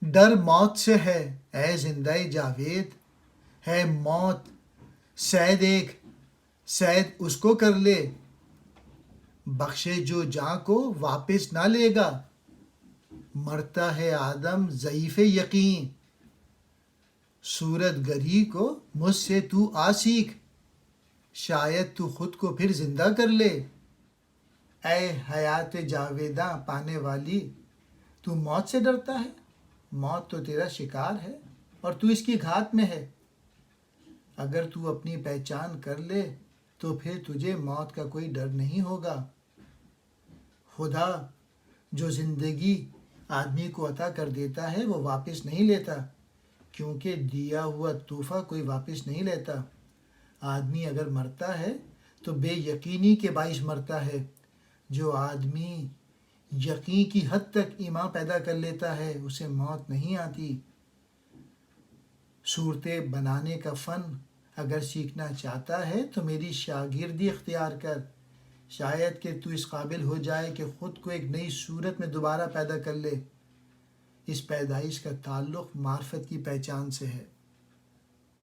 ڈر موت سے ہے اے زندہ جاوید، ہے موت سید ایک، سید اس کو کر لے، بخشے جو جاں کو واپس نہ لے گا۔ مرتا ہے آدم ضعیف یقین، صورت گری کو مجھ سے تو آ سیکھ، شاید تو خود کو پھر زندہ کر لے۔ اے حیات جاویداں پانے والی، تو موت سے ڈرتا ہے؟ موت تو تیرا شکار ہے اور تو اس کی گھات میں ہے۔ اگر تو اپنی پہچان کر لے تو پھر تجھے موت کا کوئی ڈر نہیں ہوگا۔ خدا جو زندگی آدمی کو عطا کر دیتا ہے وہ واپس نہیں لیتا، کیونکہ دیا ہوا تحفہ کوئی واپس نہیں لیتا۔ آدمی اگر مرتا ہے تو بے یقینی کے باعث مرتا ہے۔ جو آدمی یقین کی حد تک ایمان پیدا کر لیتا ہے اسے موت نہیں آتی۔ صورتیں بنانے کا فن اگر سیکھنا چاہتا ہے تو میری شاگردی اختیار کر، شاید کہ تو اس قابل ہو جائے کہ خود کو ایک نئی صورت میں دوبارہ پیدا کر لے۔ اس پیدائش کا تعلق معرفت کی پہچان سے ہے۔